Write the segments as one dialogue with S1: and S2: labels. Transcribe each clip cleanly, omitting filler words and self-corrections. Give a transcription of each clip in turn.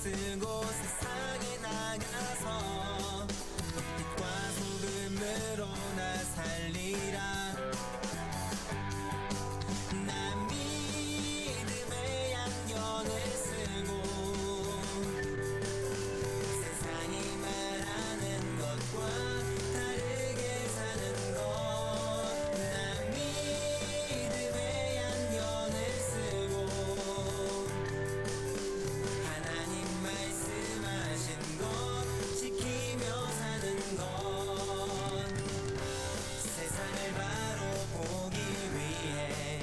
S1: 쓰고 세상에 나가서 빛과 소금으로 나 살리라. 난 믿음의 안경을 쓰고 세상이 말하는 것과 다르게 사는 것. 난 믿음의 안경을 쓰고 하나님 말씀하신 것 지키며 사는 것. 세상을 바로 보기 위해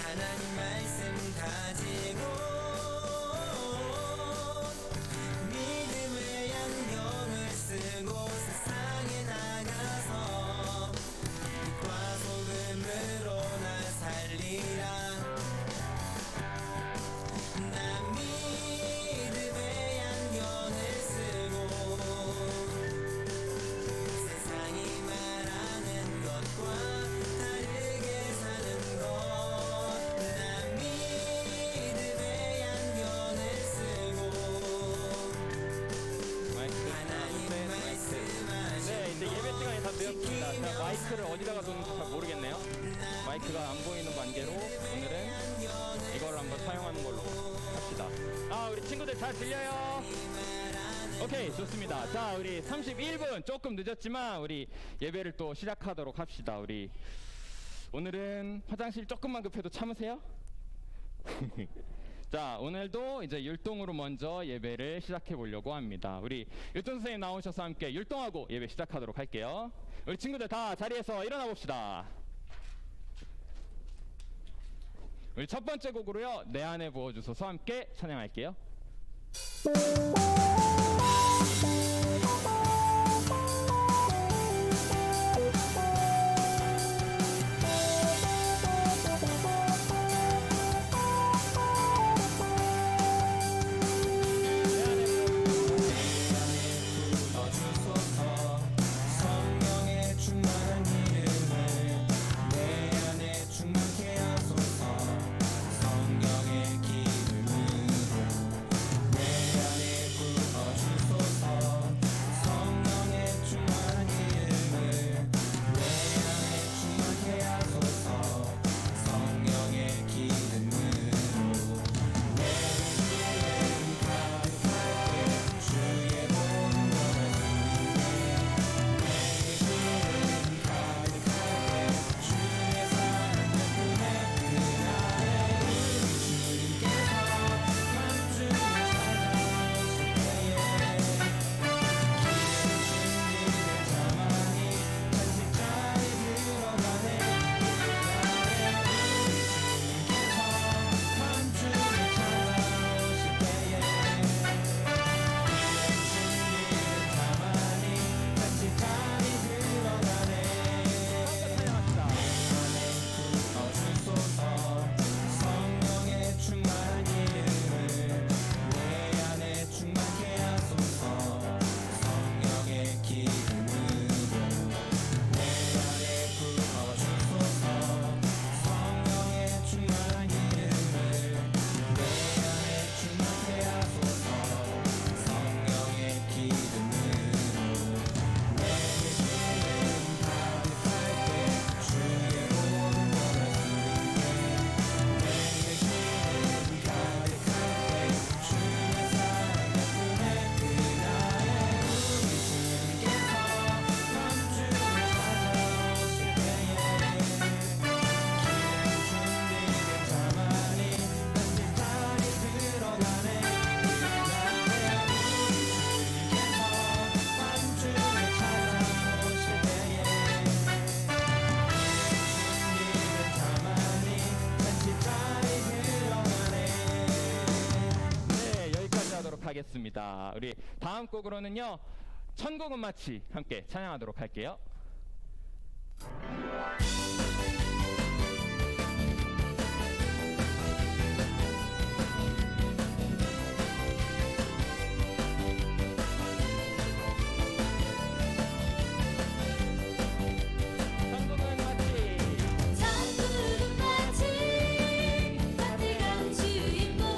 S1: 하나님 말씀 가지고 믿음의 안경을 쓰고 세상에 나가서 빛과 소금으로 나 살리라. 난 믿음의 안경을 쓰고 세상이 말하는 것과 다르게 사는 것. 난 믿음의 안경을 쓰고 하나님 말씀하신
S2: 네, 이제 예배 시간이 다 되었습니다. 자, 마이크를 어디다가 놓는지 잘 모르겠네요. 마이크가 안 보이는 관계로 오늘은 이걸 한번 사용하는 걸로 합시다. 아, 우리 친구들 잘 들려요? 오케이, 좋습니다. 자, 우리 31분 조금 늦었지만 우리 예배를 또 시작하도록 합시다. 우리 오늘은 화장실 조금만 급해도 참으세요. 자, 오늘도 이제 율동으로 먼저 예배를 시작해 보려고 합니다. 우리 율동 선생님 나오셔서 함께 율동하고 예배 시작하도록 할게요. 우리 친구들 다 자리에서 일어나 봅시다. 우리 첫 번째 곡으로요, 내 안에 부어주소서 함께 찬양할게요.
S1: 주소서. 성령의 충만한 이름을 내 안에 충만케 하소서. 성령의 기름으로 내 안에 부어주소서. 성령의 충만한 이름을 내 안에 충만케 하소서. 성령의 기름으로 내 기름 가득하게 주의 본 너를 주의 사랑 덕분에 그날에 우리 주님께서 맘주를 찾아오실 때에 기름 준비된 자만이 탄식자리 들어가네. 그날에 우리 주님께서 맘주를 찾아오실 때에 기름 준비된 자만이 탄식자리 들어가네. 주소서. 성령의 충만한 이름을 내 안에 충만케 하소서. 성령의 기름으로 내 안에 부어주소서. 성령의 충만한 이름을 내 안에 충만케 하소서. 성령의 기름으로 내 기름 가득할 때 주의 모든 너를 부르게. 내 기름 가득할 때 주의 사랑 덕분에 그날에 우리 주님께서 맘주를 찾아오실 때에 기름 준비된 자만이 탄식자리 들어가네. 그날에 우리 주님께서 맘주를 찾아오실 때에 준비된 자만이 탄식자리 들어가네.
S2: 네, 여기까지 하도록 하겠습니다. 우리 다음 곡으로는요, 천국은 마치 함께 찬양하도록 할게요.
S3: 천국은 마치 따뜻한 주인공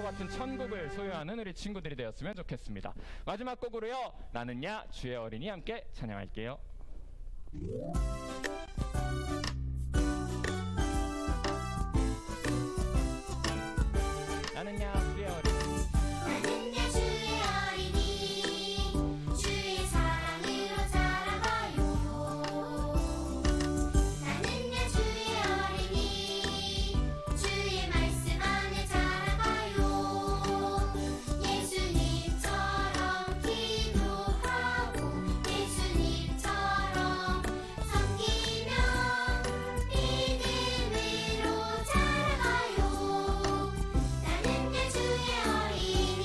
S2: 같은 천국을 소유하는 우리 친구들이 되었으면 좋겠습니다. 마지막 곡으로요, 나는야 주의 어린이 함께 찬양할게요. 나는야 주의 어린이.
S3: 나는야 주의 어린이 주의 사랑으로 자라가요. 나는야 주의 어린이 주의 말씀 안에 자라가요. 예수님처럼 기도하고 예수님처럼 섬기며 믿음으로 자라가요. 나는야 주의 어린이.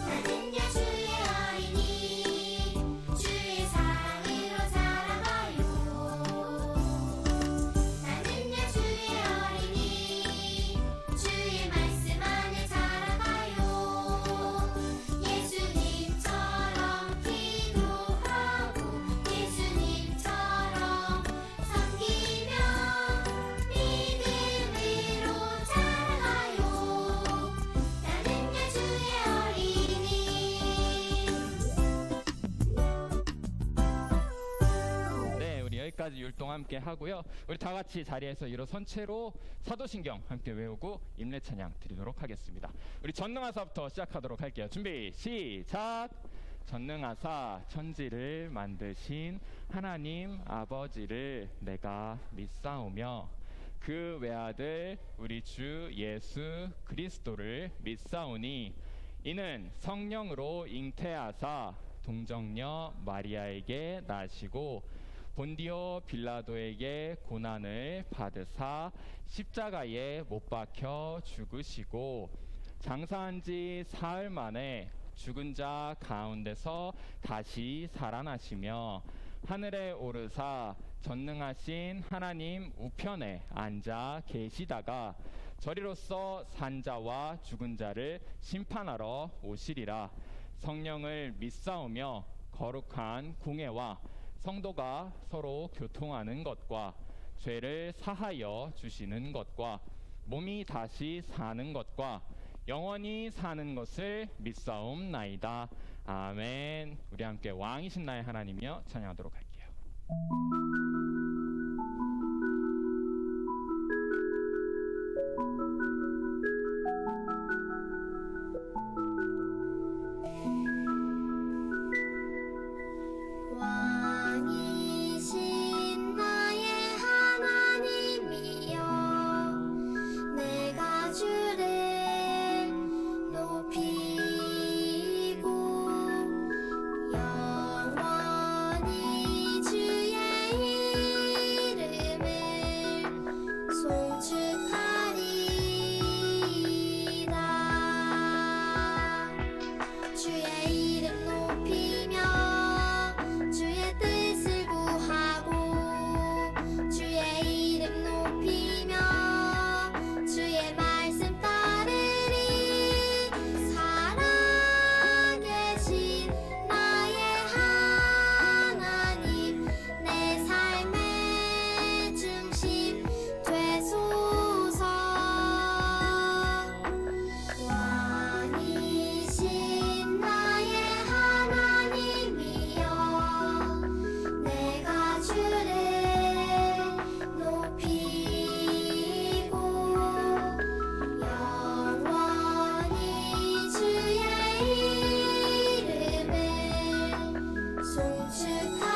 S3: 나는야 주의 어린이 주의 사랑으로 자라가요. 나는야 주의 어린이 주의 말씀 안에 자라가요. 예수님처럼 기도하고 예수님처럼 섬기며 믿음으로 자라가요. 나는야 주의 어린이.
S2: 네, 우리 여기까지 율동 함께 하고요. 우리 다 같이 자리에서 일어선 채로 사도신경 함께 외우고 임례 찬양 드리도록 하겠습니다. 우리 전능하사부터 시작하도록 할게요. 준비 시작. 전능하사 천지를 만드신 하나님 아버지를 내가 믿사오며 그 외아들 우리 주 예수 그리스도를 믿사오니 이는 성령으로 잉태하사 동정녀 마리아에게 나시고 본디오 빌라도에게 고난을 받으사 십자가에 못 박혀 죽으시고 장사한 지 사흘 만에 죽은 자 가운데서 다시 살아나시며 하늘에 오르사 전능하신 하나님 우편에 앉아 계시다가 저리로서 산자와 죽은 자를 심판하러 오시리라. 성령을 믿사오며 거룩한 공회와 성도가 서로 교통하는 것과 죄를 사하여 주시는 것과 몸이 다시 사는 것과 영원히 사는 것을 믿사옵나이다. 아멘. 우리 함께 왕이신 나의 하나님이여 찬양하도록 할게요.
S3: 왕이신 나의 하나님이여 내가 주를 높이고 영원히 주의 이름을 송축하리이다. 주의 이름 높이며 주의 뜻을 구하고 주의 이름 높이며 주의 말씀 따르리. 살아계신 나의 하나님 내 삶의 중심 되소서. 왕이신 나의 하나님이여 내가 주를 높이고 영원히 주의 이름을 송축하리이다.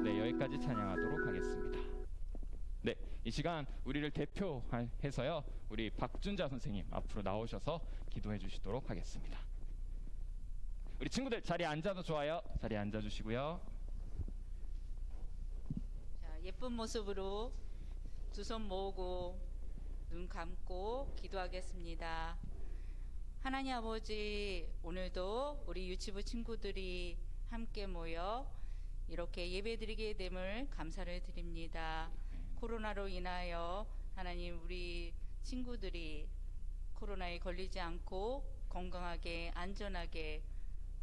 S2: 네, 여기까지 찬양하도록 하겠습니다. 네, 이 시간 우리를 대표해서요, 우리 박준자 선생님 앞으로 나오셔서 기도해 주시도록 하겠습니다. 우리 친구들 자리에 앉아도 좋아요. 자리에 앉아 주시고요.
S4: 자, 예쁜 모습으로 두 손 모으고 눈 감고 기도하겠습니다. 하나님 아버지, 오늘도 우리 유치부 친구들이 함께 모여 이렇게 예배드리게 됨을 감사를 드립니다. 코로나로 인하여 하나님 우리 친구들이 코로나에 걸리지 않고 건강하게 안전하게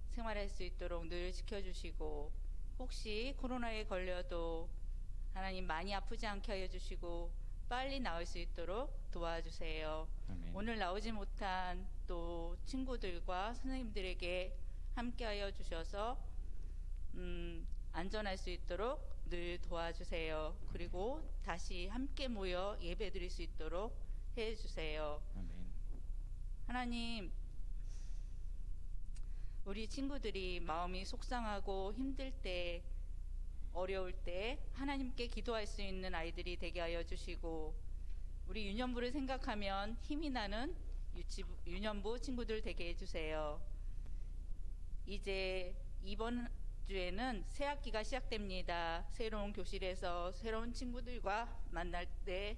S4: 생활할 수 있도록 늘 지켜주시고 혹시 코로나에 걸려도 하나님 많이 아프지 않게 하여 주시고 빨리 나을 수 있도록 도와주세요.
S2: 아멘.
S4: 오늘 나오지 못한 또 친구들과 선생님들에게 함께하여 주셔서 안전할 수 있도록 늘 도와주세요. 그리고 다시 함께 모여 예배드릴 수 있도록 해주세요.
S2: 아멘.
S4: 하나님, 우리 친구들이 마음이 속상하고 힘들 때, 어려울 때 하나님께 기도할 수 있는 아이들이 되게 하여 주시고 우리 유년부를 생각하면 힘이 나는 유년부 친구들 되게 해주세요. 이제 이번 주에는 새 학기가 시작됩니다. 새로운 교실에서 새로운 친구들과 만날 때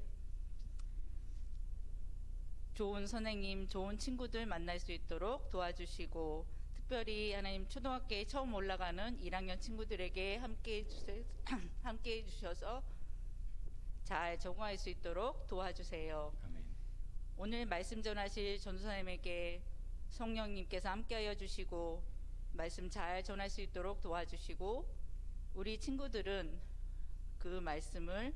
S4: 좋은 선생님, 좋은 친구들 만날 수 있도록 도와주시고 특별히 하나님 초등학교에 처음 올라가는 1학년 친구들에게 함께 해주셔서 잘 적응할 수 있도록 도와주세요.
S2: 아멘.
S4: 오늘 말씀 전하실 전도사님에게 성령님께서 함께하여 주시고 말씀 잘 전할 수 있도록 도와주시고 우리 친구들은 그 말씀을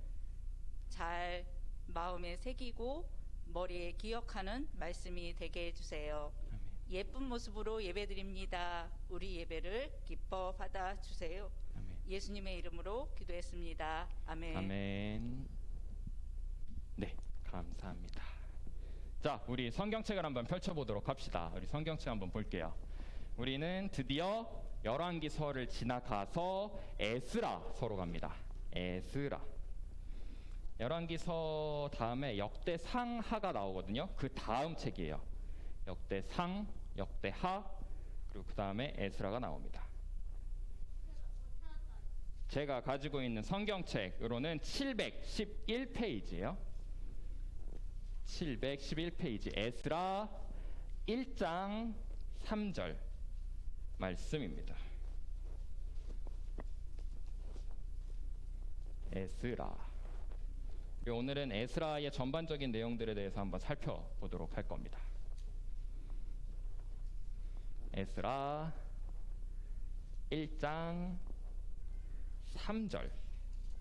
S4: 잘 마음에 새기고 머리에 기억하는 말씀이 되게 해주세요.
S2: 아멘.
S4: 예쁜 모습으로 예배드립니다. 우리 예배를 기뻐 받아주세요.
S2: 아멘.
S4: 예수님의 이름으로 기도했습니다. 아멘.
S2: 아멘. 네, 감사합니다. 자, 우리 성경책을 한번 펼쳐보도록 합시다. 우리 성경책 한번 볼게요. 우리는 드디어 열왕기서를 지나가서 에스라서로 갑니다. 에스라. 열왕기서 다음에 역대상하가 나오거든요. 그 다음 책이에요. 역대상, 역대하, 그리고 그 다음에 에스라가 나옵니다. 제가 가지고 있는 성경책으로는 711페이지예요. 711페이지 에스라 1장 3절 말씀입니다. 에스라. 오늘은 에스라의 전반적인 내용들에 대해서 한번 살펴보도록 할 겁니다. 에스라 1장 3절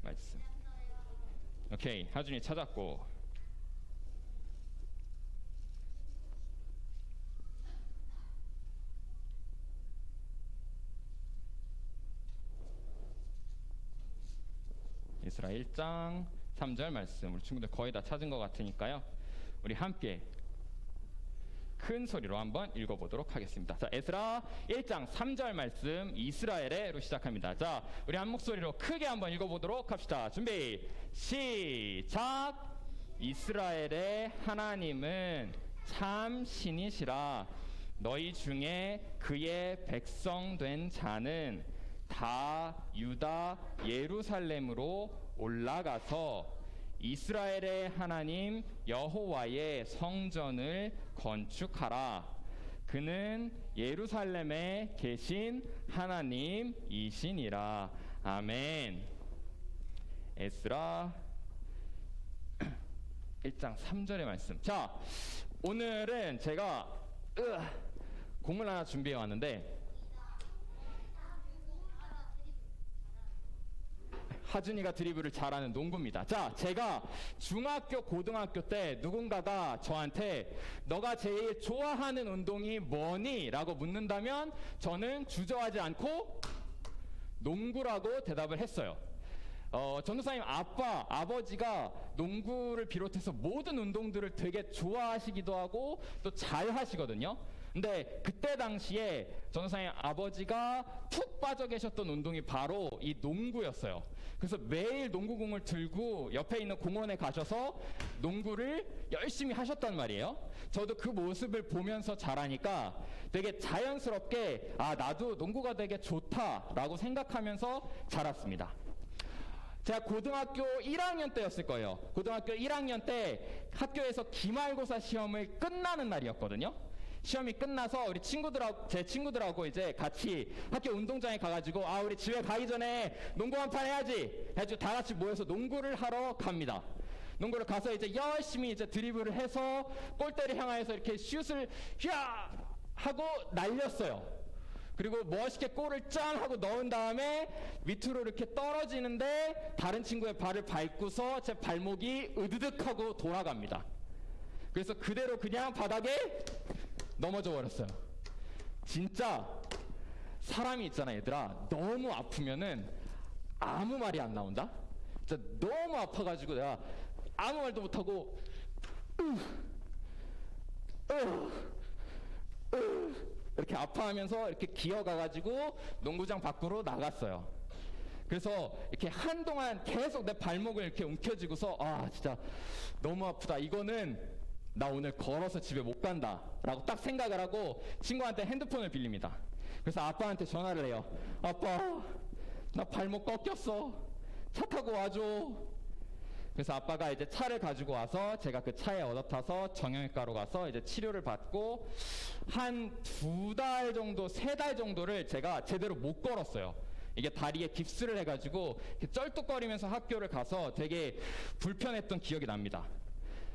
S2: 말씀. 오케이, 하준이 찾았고 에스라 1장 3절 말씀. 우리 친구들 거의 다 찾은 것 같으니까요. 우리 함께 큰 소리로 한번 읽어보도록 하겠습니다. 자, 에스라 1장 3절 말씀 이스라엘에로 시작합니다. 자, 우리 한 목소리로 크게 한번 읽어보도록 합시다. 준비, 시작! 이스라엘의 하나님은 참 신이시라. 너희 중에 그의 백성 된 자는 다 유다 예루살렘으로 올라가서 이스라엘의 하나님 여호와의 성전을 건축하라. 그는 예루살렘에 계신 하나님이시니라. 아멘. 에스라 1장 3절의 말씀. 자, 오늘은 제가 공을 하나 준비해 왔는데 하준이가 드리블을 잘하는 농구입니다. 자, 제가 중학교, 고등학교 때 누군가가 저한테 너가 제일 좋아하는 운동이 뭐니? 라고 묻는다면 저는 주저하지 않고 농구라고 대답을 했어요. 전도사님 아버지가 농구를 비롯해서 모든 운동들을 되게 좋아하시기도 하고 또 잘 하시거든요. 근데 그때 당시에 전도사님 아버지가 푹 빠져 계셨던 운동이 바로 이 농구였어요. 그래서 매일 농구공을 들고 옆에 있는 공원에 가셔서 농구를 열심히 하셨단 말이에요. 저도 그 모습을 보면서 자라니까 되게 자연스럽게 나도 농구가 되게 좋다라고 생각하면서 자랐습니다. 제가 고등학교 1학년 때였을 거예요. 고등학교 1학년 때 학교에서 기말고사 시험을 끝나는 날이었거든요. 시험이 끝나서 우리 제 친구들하고 이제 같이 학교 운동장에 가가지고 우리 집에 가기 전에 농구 한 판 해야지 해가지고 다 같이 모여서 농구를 하러 갑니다. 농구를 가서 이제 열심히 이제 드리블을 해서 골대를 향하여서 이렇게 슛을 하고 날렸어요. 그리고 멋있게 골을 짠 하고 넣은 다음에 밑으로 이렇게 떨어지는데 다른 친구의 발을 밟고서 제 발목이 으드득 하고 돌아갑니다. 그래서 그대로 그냥 바닥에 넘어져 버렸어요. 진짜 사람이 있잖아, 얘들아. 너무 아프면은 아무 말이 안 나온다? 진짜 너무 아파가지고 내가 아무 말도 못하고 이렇게 아파하면서 이렇게 기어가가지고 농구장 밖으로 나갔어요. 그래서 이렇게 한동안 계속 내 발목을 이렇게 움켜쥐고서 아 진짜 너무 아프다. 이거는 나 오늘 걸어서 집에 못 간다 라고 딱 생각을 하고 친구한테 핸드폰을 빌립니다. 그래서 아빠한테 전화를 해요. 아빠, 나 발목 꺾였어. 차 타고 와줘. 그래서 아빠가 이제 차를 가지고 와서 제가 그 차에 얻어 타서 정형외과로 가서 이제 치료를 받고 한 2달 정도, 3달 정도를 제가 제대로 못 걸었어요. 이게 다리에 깁스를 해가지고 이렇게 쩔뚝거리면서 학교를 가서 되게 불편했던 기억이 납니다.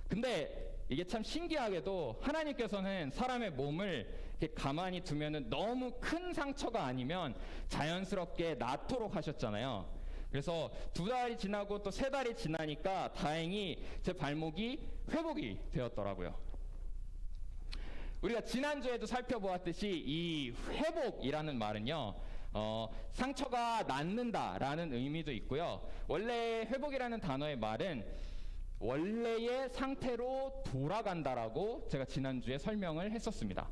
S2: 근데 이게 참 신기하게도 하나님께서는 사람의 몸을 이렇게 가만히 두면은 너무 큰 상처가 아니면 자연스럽게 낫도록 하셨잖아요. 그래서 2달이 지나고 또 3달이 지나니까 다행히 제 발목이 회복이 되었더라고요. 우리가 지난주에도 살펴보았듯이 이 회복이라는 말은요, 상처가 낫는다라는 의미도 있고요. 원래 회복이라는 단어의 말은 원래의 상태로 돌아간다라고 제가 지난주에 설명을 했었습니다.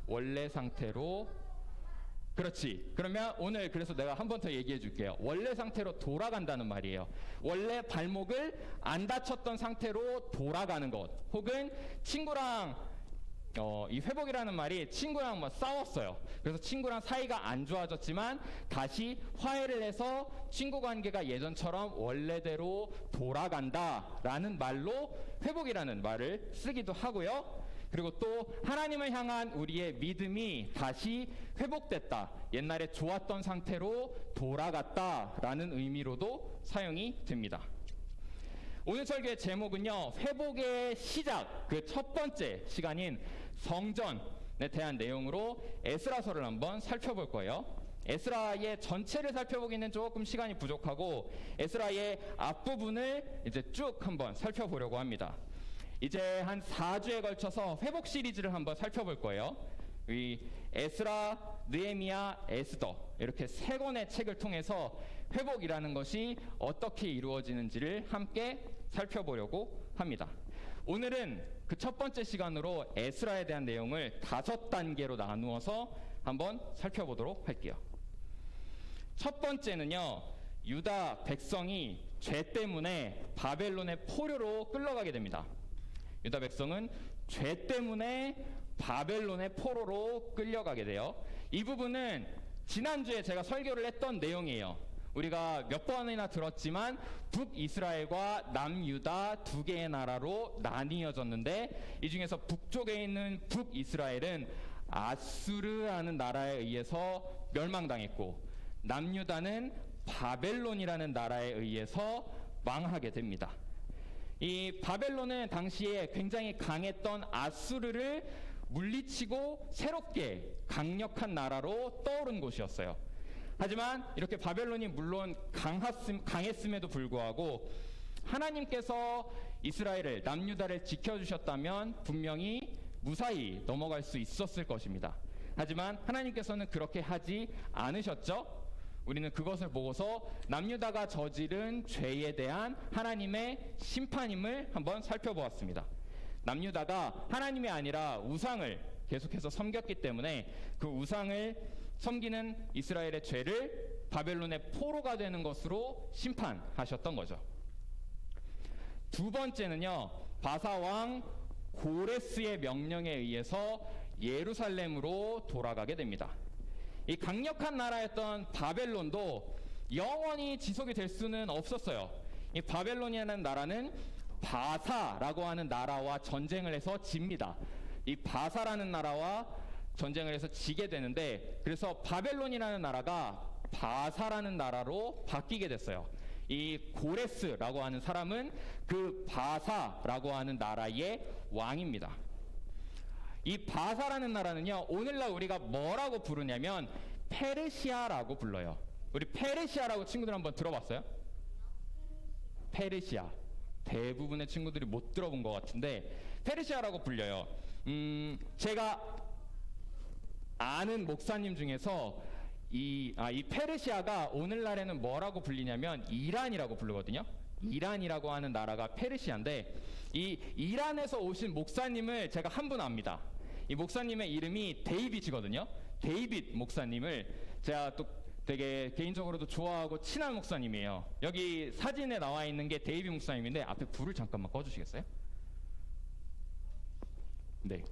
S2: 원래 상태로, 그렇지. 그러면 오늘 그래서 내가 한 번 더 얘기해 줄게요. 원래 상태로 돌아간다는 말이에요. 원래 발목을 안 다쳤던 상태로 돌아가는 것. 혹은 친구랑 이 회복이라는 말이 친구랑 뭐 싸웠어요. 그래서 친구랑 사이가 안 좋아졌지만 다시 화해를 해서 친구 관계가 예전처럼 원래대로 돌아간다라는 말로 회복이라는 말을 쓰기도 하고요. 그리고 또 하나님을 향한 우리의 믿음이 다시 회복됐다. 옛날에 좋았던 상태로 돌아갔다라는 의미로도 사용이 됩니다. 오늘 설교의 제목은요, 회복의 시작, 그 첫 번째 시간인 성전에 대한 내용으로 에스라서를 한번 살펴볼 거예요. 에스라의 전체를 살펴보기는 조금 시간이 부족하고 에스라의 앞부분을 이제 쭉 한번 살펴보려고 합니다. 이제 한 4주에 걸쳐서 회복 시리즈를 한번 살펴볼 거예요. 이 에스라, 느헤미야, 에스더 이렇게 3권의 책을 통해서 회복이라는 것이 어떻게 이루어지는지를 함께 살펴보려고 합니다. 오늘은 그 첫 번째 시간으로 에스라에 대한 내용을 5단계로 나누어서 한번 살펴보도록 할게요. 첫 번째는요, 유다 백성이 죄 때문에 바벨론의 포로로 끌려가게 됩니다. 유다 백성은 죄 때문에 바벨론의 포로로 끌려가게 돼요. 이 부분은 지난주에 제가 설교를 했던 내용이에요. 우리가 몇 번이나 들었지만 북이스라엘과 남유다 2개의 나라로 나뉘어졌는데 이 중에서 북쪽에 있는 북이스라엘은 아수르라는 나라에 의해서 멸망당했고 남유다는 바벨론이라는 나라에 의해서 망하게 됩니다. 이 바벨론은 당시에 굉장히 강했던 아수르를 물리치고 새롭게 강력한 나라로 떠오른 곳이었어요. 하지만 이렇게 바벨론이 물론 강했음에도 불구하고 하나님께서 이스라엘을, 남유다를 지켜주셨다면 분명히 무사히 넘어갈 수 있었을 것입니다. 하지만 하나님께서는 그렇게 하지 않으셨죠. 우리는 그것을 보고서 남유다가 저지른 죄에 대한 하나님의 심판임을 한번 살펴보았습니다. 남유다가 하나님이 아니라 우상을 계속해서 섬겼기 때문에 그 우상을 섬기는 이스라엘의 죄를 바벨론의 포로가 되는 것으로 심판하셨던 거죠. 두 번째는요, 바사왕 고레스의 명령에 의해서 예루살렘으로 돌아가게 됩니다. 이 강력한 나라였던 바벨론도 영원히 지속이 될 수는 없었어요. 이 바벨론이라는 나라는 바사라고 하는 나라와 전쟁을 해서 집니다. 이 바사라는 나라와 전쟁을 해서 지게 되는데, 그래서 바벨론이라는 나라가 바사라는 나라로 바뀌게 됐어요. 이 고레스라고 하는 사람은 그 바사라고 하는 나라의 왕입니다. 이 바사라는 나라는요, 오늘날 우리가 뭐라고 부르냐면 페르시아라고 불러요. 우리 페르시아라고 친구들 한번 들어봤어요? 페르시아. 대부분의 친구들이 못 들어본 것 같은데 페르시아라고 불려요. 제가 아는 목사님 중에서 이 페르시아가 오늘날에는 뭐라고 불리냐면 이란이라고 부르거든요. 이란이라고 하는 나라가 페르시아인데 이 이란에서 오신 목사님을 제가 한 분 압니다. 이 목사님의 이름이 데이빗이거든요. 데이빗 목사님을 제가 또 되게 개인적으로도 좋아하고 친한 목사님이에요. 여기 사진에 나와 있는 게 데이빗 목사님인데 앞에 불을 잠깐만 꺼주시겠어요? 네.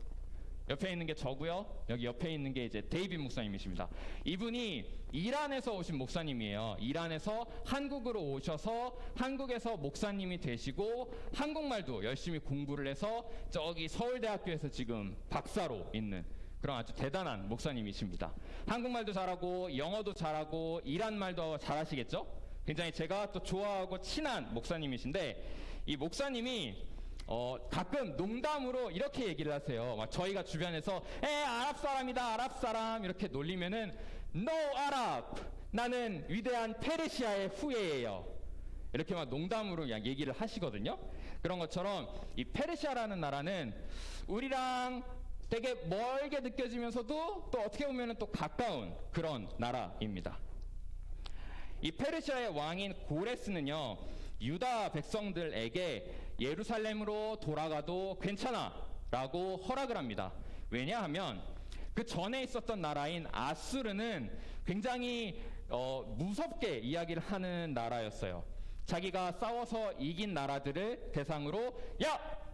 S2: 옆에 있는 게 저고요. 여기 옆에 있는 게 이제 데이빗 목사님이십니다. 이분이 이란에서 오신 목사님이에요. 이란에서 한국으로 오셔서 한국에서 목사님이 되시고 한국말도 열심히 공부를 해서 저기 서울대학교에서 지금 박사로 있는 그런 아주 대단한 목사님이십니다. 한국말도 잘하고 영어도 잘하고 이란 말도 잘하시겠죠? 굉장히 제가 또 좋아하고 친한 목사님이신데 이 목사님이 가끔 농담으로 이렇게 얘기를 하세요. 막 저희가 주변에서 아랍 사람이다 아랍 사람 이렇게 놀리면은 No 아랍 나는 위대한 페르시아의 후예예요. 이렇게 막 농담으로 그냥 얘기를 하시거든요. 그런 것처럼 이 페르시아라는 나라는 우리랑 되게 멀게 느껴지면서도 또 어떻게 보면 또 가까운 그런 나라입니다. 이 페르시아의 왕인 고레스는요, 유다 백성들에게 예루살렘으로 돌아가도 괜찮아 라고 허락을 합니다. 왜냐하면 그 전에 있었던 나라인 아수르는 굉장히 무섭게 이야기를 하는 나라였어요. 자기가 싸워서 이긴 나라들을 대상으로 야!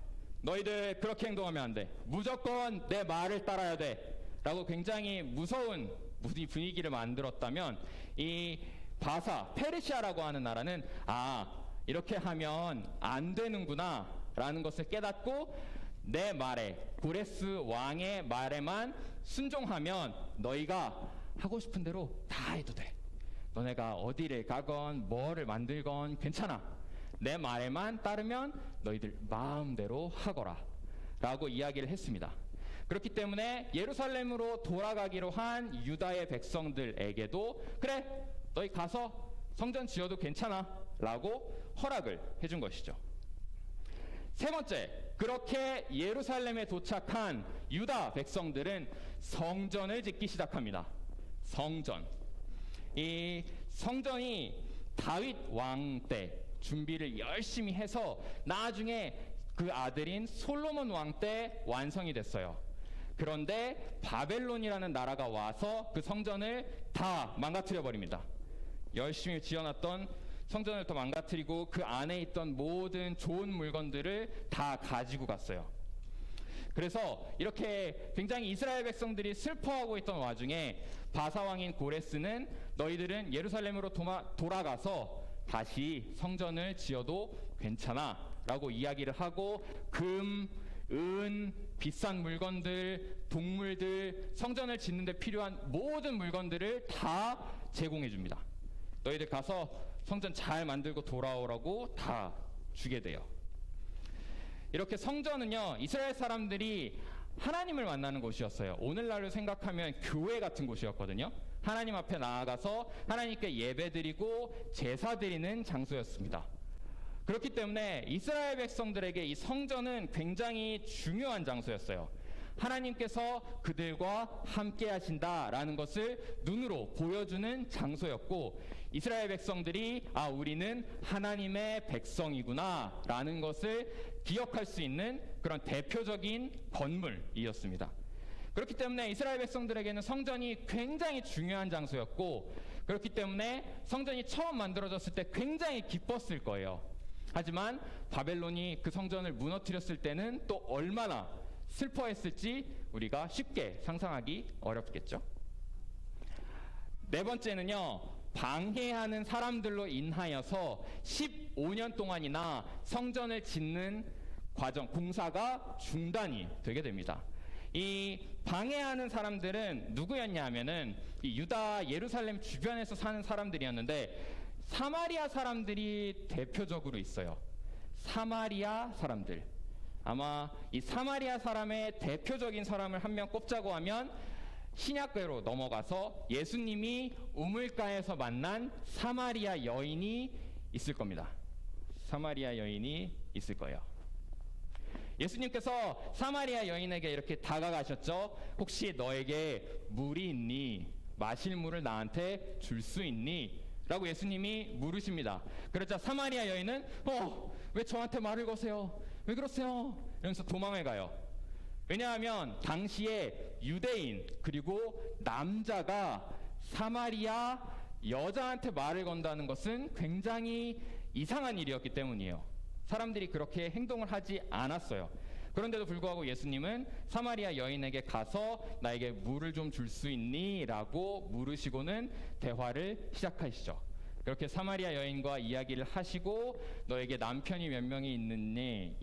S2: 너희들 그렇게 행동하면 안 돼. 무조건 내 말을 따라야 돼. 라고 굉장히 무서운 분위기를 만들었다면 이 바사, 페르시아라고 하는 나라는 이렇게 하면 안 되는구나 라는 것을 깨닫고 내 말에, 고레스 왕의 말에만 순종하면 너희가 하고 싶은 대로 다 해도 돼. 너네가 어디를 가건 뭐를 만들건 괜찮아. 내 말에만 따르면 너희들 마음대로 하거라 라고 이야기를 했습니다. 그렇기 때문에 예루살렘으로 돌아가기로 한 유다의 백성들에게도 그래 너희 가서 성전 지어도 괜찮아 라고 허락을 해준 것이죠. 세 번째, 그렇게 예루살렘에 도착한 유다 백성들은 성전을 짓기 시작합니다. 성전. 이 성전이 다윗 왕 때 준비를 열심히 해서 나중에 그 아들인 솔로몬 왕 때 완성이 됐어요. 그런데 바벨론이라는 나라가 와서 그 성전을 다 망가뜨려 버립니다. 열심히 지어놨던 성전을 더 망가뜨리고 그 안에 있던 모든 좋은 물건들을 다 가지고 갔어요. 그래서 이렇게 굉장히 이스라엘 백성들이 슬퍼하고 있던 와중에 바사 왕인 고레스는 너희들은 예루살렘으로 돌아가서 다시 성전을 지어도 괜찮아 라고 이야기를 하고 금, 은, 비싼 물건들, 동물들, 성전을 짓는 데 필요한 모든 물건들을 다 제공해 줍니다. 너희들 가서 성전 잘 만들고 돌아오라고 다 주게 돼요. 이렇게 성전은요, 이스라엘 사람들이 하나님을 만나는 곳이었어요. 오늘날로 생각하면 교회 같은 곳이었거든요. 하나님 앞에 나아가서 하나님께 예배드리고 제사 드리는 장소였습니다. 그렇기 때문에 이스라엘 백성들에게 이 성전은 굉장히 중요한 장소였어요. 하나님께서 그들과 함께 하신다라는 것을 눈으로 보여주는 장소였고, 이스라엘 백성들이 우리는 하나님의 백성이구나 라는 것을 기억할 수 있는 그런 대표적인 건물이었습니다. 그렇기 때문에 이스라엘 백성들에게는 성전이 굉장히 중요한 장소였고, 그렇기 때문에 성전이 처음 만들어졌을 때 굉장히 기뻤을 거예요. 하지만 바벨론이 그 성전을 무너뜨렸을 때는 또 얼마나 슬퍼했을지 우리가 쉽게 상상하기 어렵겠죠. 네 번째는요, 방해하는 사람들로 인하여서 15년 동안이나 성전을 짓는 과정, 공사가 중단이 되게 됩니다. 이 방해하는 사람들은 누구였냐 하면은 이 유다 예루살렘 주변에서 사는 사람들이었는데, 사마리아 사람들이 대표적으로 있어요. 사마리아 사람들. 아마 이 사마리아 사람의 대표적인 사람을 한 명 꼽자고 하면 신약궤로 넘어가서 예수님이 우물가에서 만난 사마리아 여인이 있을 겁니다. 사마리아 여인이 있을 거예요. 예수님께서 사마리아 여인에게 이렇게 다가가셨죠. 혹시 너에게 물이 있니? 마실 물을 나한테 줄 수 있니? 라고 예수님이 물으십니다. 그러자 사마리아 여인은 왜 저한테 말을 거세요? 왜 그러세요? 이러면서 도망을 가요. 왜냐하면 당시에 유대인 그리고 남자가 사마리아 여자한테 말을 건다는 것은 굉장히 이상한 일이었기 때문이에요. 사람들이 그렇게 행동을 하지 않았어요. 그런데도 불구하고 예수님은 사마리아 여인에게 가서 나에게 물을 좀 줄 수 있니? 라고 물으시고는 대화를 시작하시죠. 그렇게 사마리아 여인과 이야기를 하시고 너에게 남편이 몇 명이 있느니?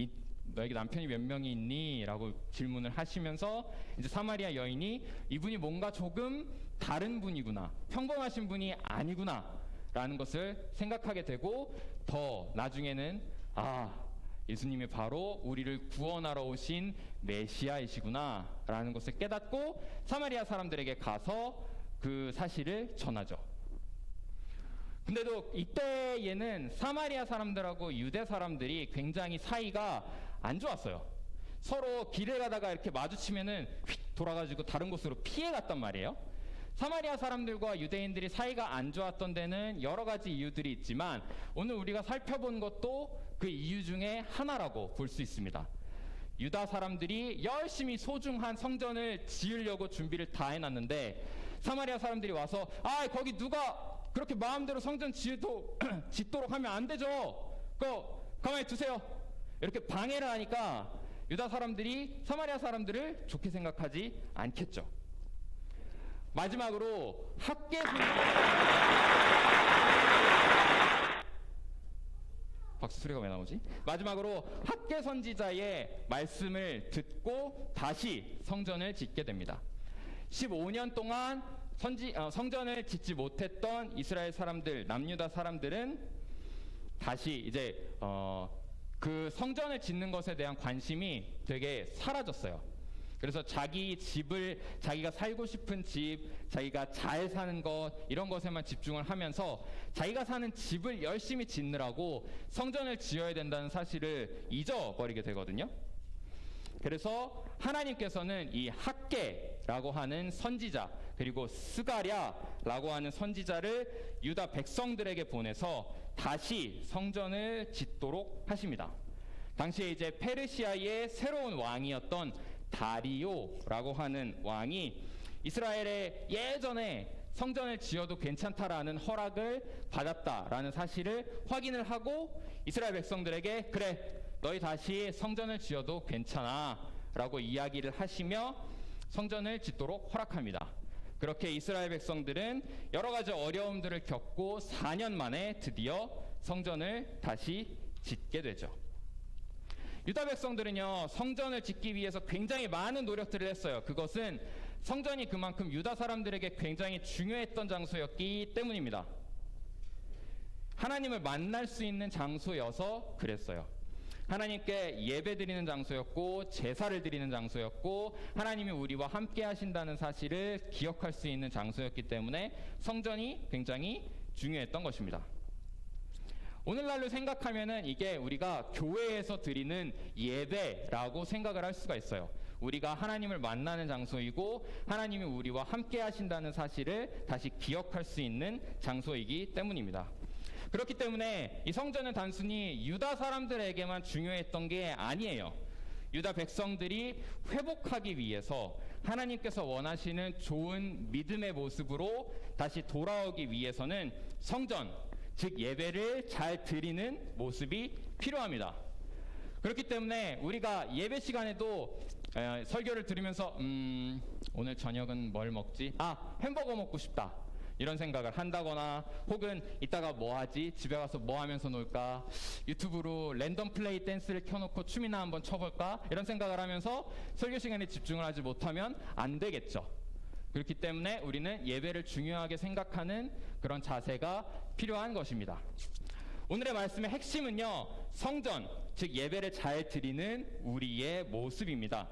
S2: 너에게 남편이 몇 명이 있니? 라고 질문을 하시면서 이제 사마리아 여인이 이분이 뭔가 조금 다른 분이구나, 평범하신 분이 아니구나 라는 것을 생각하게 되고, 더 나중에는 예수님이 바로 우리를 구원하러 오신 메시아이시구나 라는 것을 깨닫고 사마리아 사람들에게 가서 그 사실을 전하죠. 근데도 이때에는 사마리아 사람들하고 유대 사람들이 굉장히 사이가 안 좋았어요. 서로 길을 가다가 이렇게 마주치면은 휙 돌아가지고 다른 곳으로 피해 갔단 말이에요. 사마리아 사람들과 유대인들이 사이가 안 좋았던 데는 여러 가지 이유들이 있지만 오늘 우리가 살펴본 것도 그 이유 중에 하나라고 볼 수 있습니다. 유다 사람들이 열심히 소중한 성전을 지으려고 준비를 다 해놨는데 사마리아 사람들이 와서 거기 누가 그렇게 마음대로 성전 짓도록 하면 안 되죠. 그거 가만히 두세요. 이렇게 방해를 하니까 유다 사람들이 사마리아 사람들을 좋게 생각하지 않겠죠. 마지막으로 학계 박수 소리가 왜 나오지? 마지막으로 학계 선지자의 말씀을 듣고 다시 성전을 짓게 됩니다. 15년 동안 성전을 짓지 못했던 이스라엘 사람들, 남유다 사람들은 다시 이제 그 성전을 짓는 것에 대한 관심이 되게 사라졌어요. 그래서 자기 집을, 자기가 살고 싶은 집, 자기가 잘 사는 것, 이런 것에만 집중을 하면서 자기가 사는 집을 열심히 짓느라고 성전을 지어야 된다는 사실을 잊어버리게 되거든요. 그래서 하나님께서는 이 학계라고 하는 선지자, 그리고 스가랴라고 하는 선지자를 유다 백성들에게 보내서 다시 성전을 짓도록 하십니다. 당시에 이제 페르시아의 새로운 왕이었던 다리오라고 하는 왕이 이스라엘에 예전에 성전을 지어도 괜찮다라는 허락을 받았다라는 사실을 확인을 하고 이스라엘 백성들에게 그래, 너희 다시 성전을 지어도 괜찮아 라고 이야기를 하시며 성전을 짓도록 허락합니다. 그렇게 이스라엘 백성들은 여러 가지 어려움들을 겪고 4년 만에 드디어 성전을 다시 짓게 되죠. 유다 백성들은요, 성전을 짓기 위해서 굉장히 많은 노력들을 했어요. 그것은 성전이 그만큼 유다 사람들에게 굉장히 중요했던 장소였기 때문입니다. 하나님을 만날 수 있는 장소여서 그랬어요. 하나님께 예배 드리는 장소였고 제사를 드리는 장소였고 하나님이 우리와 함께 하신다는 사실을 기억할 수 있는 장소였기 때문에 성전이 굉장히 중요했던 것입니다. 오늘날로 생각하면은 이게 우리가 교회에서 드리는 예배라고 생각을 할 수가 있어요. 우리가 하나님을 만나는 장소이고 하나님이 우리와 함께 하신다는 사실을 다시 기억할 수 있는 장소이기 때문입니다. 그렇기 때문에 이 성전은 단순히 유다 사람들에게만 중요했던 게 아니에요. 유다 백성들이 회복하기 위해서 하나님께서 원하시는 좋은 믿음의 모습으로 다시 돌아오기 위해서는 성전, 즉 예배를 잘 드리는 모습이 필요합니다. 그렇기 때문에 우리가 예배 시간에도 설교를 들으면서 오늘 저녁은 뭘 먹지? 햄버거 먹고 싶다. 이런 생각을 한다거나 혹은 이따가 뭐 하지? 집에 가서 뭐 하면서 놀까? 유튜브로 랜덤 플레이 댄스를 켜놓고 춤이나 한번 춰볼까? 이런 생각을 하면서 설교 시간에 집중을 하지 못하면 안 되겠죠. 그렇기 때문에 우리는 예배를 중요하게 생각하는 그런 자세가 필요한 것입니다. 오늘의 말씀의 핵심은요, 성전, 즉 예배를 잘 드리는 우리의 모습입니다.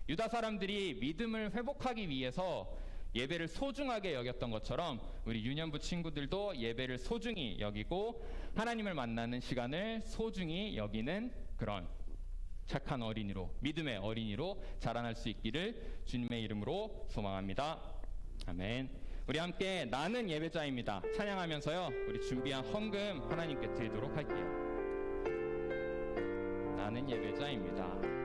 S2: 유다 사람들이 믿음을 회복하기 위해서 예배를 소중하게 여겼던 것처럼 우리 유년부 친구들도 예배를 소중히 여기고 하나님을 만나는 시간을 소중히 여기는 그런 착한 어린이로, 믿음의 어린이로 자라날 수 있기를 주님의 이름으로 소망합니다. 아멘. 우리 함께 나는 예배자입니다 찬양하면서요, 우리 준비한 헌금 하나님께 드리도록 할게요. 나는 예배자입니다.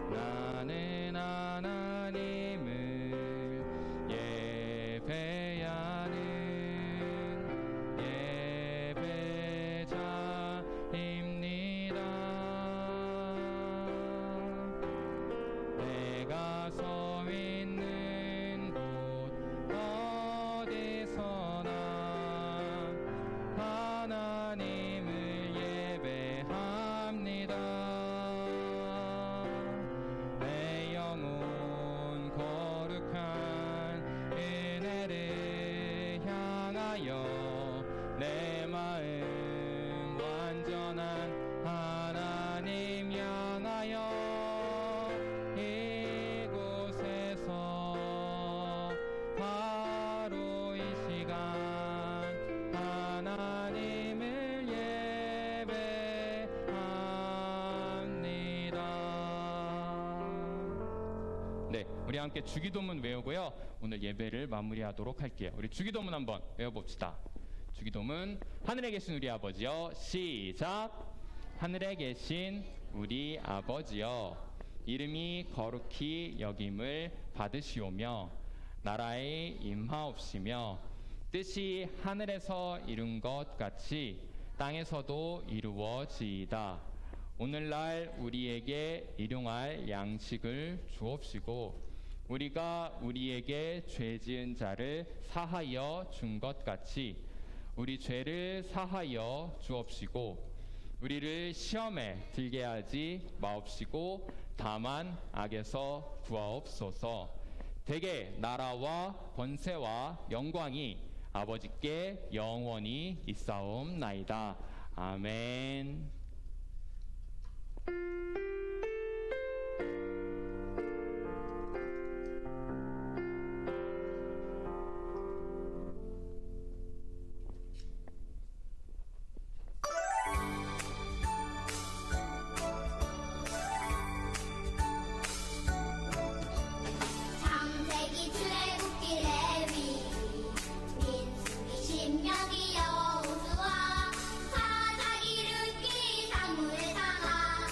S2: 나는 하나님을 예배하는 예배자입니다. 내가 서 있는 곳 어디서나 하나님을 예배합니다. 내 영혼 거룩한 은혜를 향하여 내 마음 완전한 하나님 향하여 이곳에서 바로 이 시간 하나님을 예배합니다. 네, 우리 함께 주기도문 외우고요, 오늘 예배를 마무리하도록 할게요. 우리 주기도문 한번 외워봅시다. 주기도문. 하늘에 계신 우리 아버지여. 시작. 하늘에 계신 우리 아버지여, 이름이 거룩히 여김을 받으시오며 나라에 임하옵시며 뜻이 하늘에서 이룬 것 같이 땅에서도 이루어지이다. 오늘날 우리에게 일용할 양식을 주옵시고 우리가 우리에게 죄 지은 자를 사하여 준 것 같이 우리 죄를 사하여 주옵시고 우리를 시험에 들게 하지 마옵시고 다만 악에서 구하옵소서. 대개 나라와 권세와 영광이 아버지께 영원히 있사옵나이다. 아멘.
S3: 창세기 출애굽기 레위기 민수기 신명기 여호수아 사사기 룻기 사무엘 상하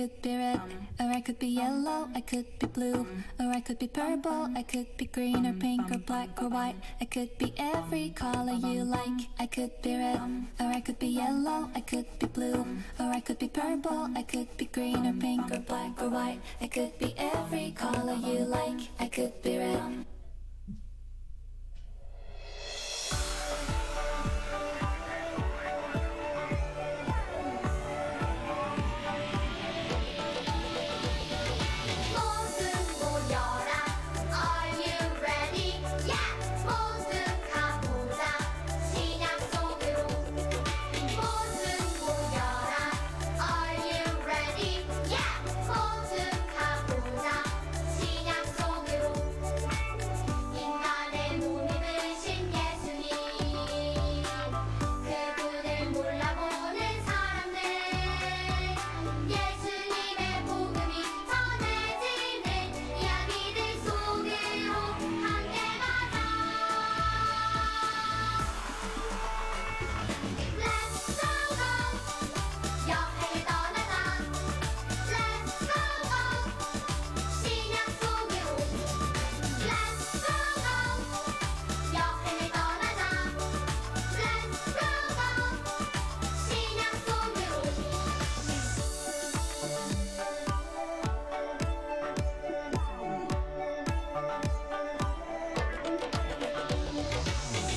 S5: could be red, or I could be yellow, I could be blue, or I could be purple, I could be green or pink or black or white. I could be every color you like. I could be red, or I could be yellow, I could be blue, or I could be purple, I could be green or pink or black or white. I could be every color you like. I could be red.
S3: 모두 모여라. Are you ready? Yeah. 모두 가보자. 신약 속으로. 모두 모여라. Are you ready? Yeah. 모두 가보자. 신약 속으로. 인간의 몸이 되신 예수님. 그분을 몰라보는 사람들. 예수님의 복음이 전해지는 이야기들 속으로 함께 가자. Let's go go. 여행을 떠나자. Let's go go. 신약 속으로. Let's go go. 여행을 떠나자. Let's go go. 신약 속으로.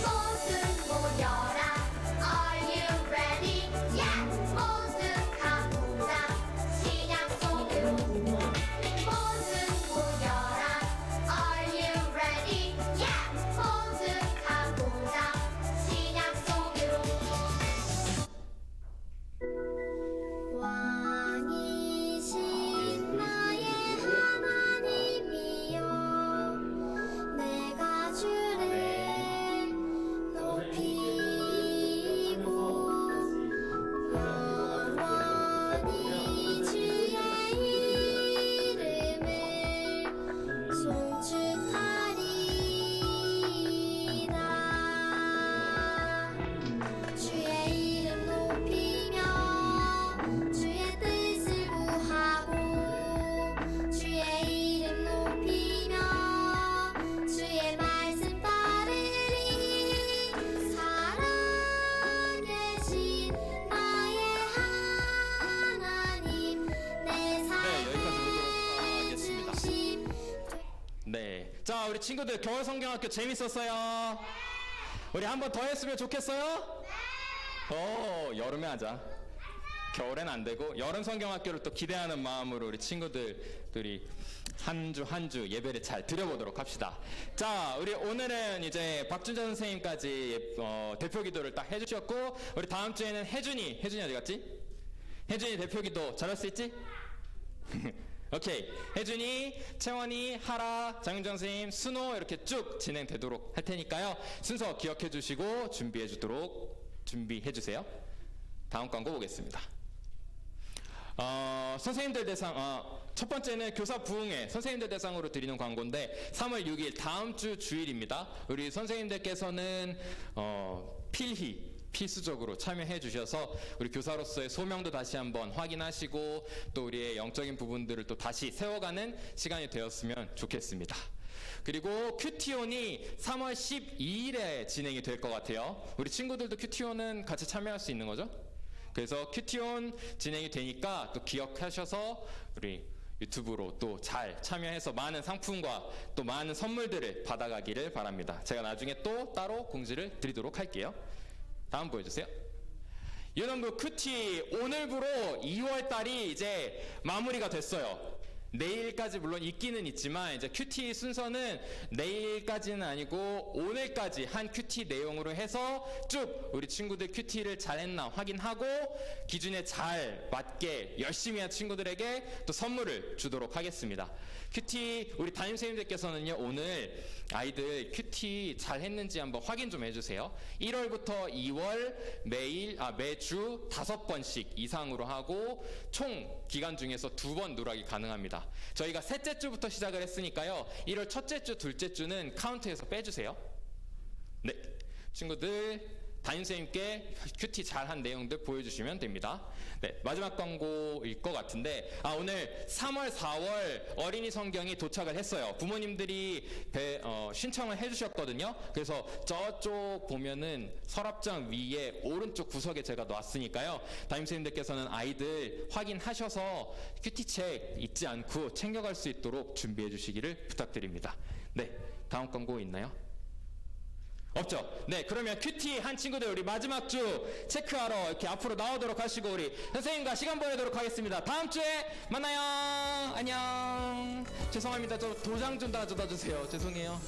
S3: 모두 모여라. Are you ready? Yeah. 모두 가보자. 신약 속으로. 모두 모여라. Are you ready? Yeah. 모두 가보자. 신약 속으로. 왕이신 나의 하나님이여, 내가 주를 높이고 영원히 주의 이름을 송축하리이다. 주의 이름 높이며 주의 뜻을 구하고 주의 이름 높이며 주의 말씀 따르리. 살아계신 나의 하나님, 내
S2: 여기까지 보도록
S3: 삶의
S2: 하겠습니다.
S3: 중심.
S2: 네. 자, 우리 친구들 겨울 성경학교 재밌었어요? 우리 한 번 더 했으면 좋겠어요? 여름에 하자. 겨울엔 안 되고 여름 성경학교를 또 기대하는 마음으로 우리 친구들이 한 주 한 주 예배를 잘 드려보도록 합시다. 자, 우리 오늘은 이제 박준자 선생님까지 대표 기도를 딱 해주셨고, 우리 다음 주에는 혜준이 어디 갔지? 혜준이 대표 기도 잘할 수 있지? 오케이. 혜준이, 채원이, 하라, 장윤정 선생님, 순호 이렇게 쭉 진행되도록 할 테니까요. 순서 기억해 주시고 준비해 주세요. 다음 광고 보겠습니다. 선생님들 대상, 첫 번째는 교사 부흥회 선생님들 대상으로 드리는 광고인데 3월 6일 다음 주 주일입니다. 우리 선생님들께서는 필수적으로 참여해 주셔서 우리 교사로서의 소명도 다시 한번 확인하시고 또 우리의 영적인 부분들을 또 다시 세워가는 시간이 되었으면 좋겠습니다. 그리고 큐티온이 3월 12일에 진행이 될 것 같아요. 우리 친구들도 큐티온은 같이 참여할 수 있는 거죠? 그래서 큐티온 진행이 되니까 또 기억하셔서 우리 유튜브로 또 잘 참여해서 많은 상품과 또 많은 선물들을 받아가기를 바랍니다. 제가 나중에 또 따로 공지를 드리도록 할게요. 다음 보여주세요. 유년부 큐티 오늘부로 2월달이 이제 마무리가 됐어요. 내일까지 물론 있기는 있지만 이제 큐티 순서는 내일까지는 아니고 오늘까지 한 큐티 내용으로 해서 쭉 우리 친구들 큐티를 잘했나 확인하고 기준에 잘 맞게 열심히 한 친구들에게 또 선물을 주도록 하겠습니다. 큐티 우리 담임선생님들께서는요 오늘 아이들 큐티 잘했는지 한번 확인 좀 해주세요. 1월부터 2월 매주 5번씩 이상으로 하고 총 기간 중에서 2번 누락이 가능합니다. 저희가 셋째 주부터 시작을 했으니까요 1월 첫째 주, 둘째 주는 카운트에서 빼주세요. 네, 친구들 담임선생님께 큐티 잘한 내용들 보여주시면 됩니다. 네, 마지막 광고일 것 같은데 오늘 3월 4월 어린이 성경이 도착을 했어요. 부모님들이 신청을 해주셨거든요. 그래서 저쪽 보면은 서랍장 위에 오른쪽 구석에 제가 놨으니까요. 담임선생님들께서는 아이들 확인하셔서 큐티책 잊지 않고 챙겨갈 수 있도록 준비해 주시기를 부탁드립니다. 네, 다음 광고 있나요? 없죠? 네, 그러면 큐티 한 친구들 우리 마지막 주 체크하러 이렇게 앞으로 나오도록 하시고 우리 선생님과 시간 보내도록 하겠습니다. 다음 주에 만나요. 안녕. 죄송합니다. 저 도장 좀 다 줘다 주세요. 죄송해요.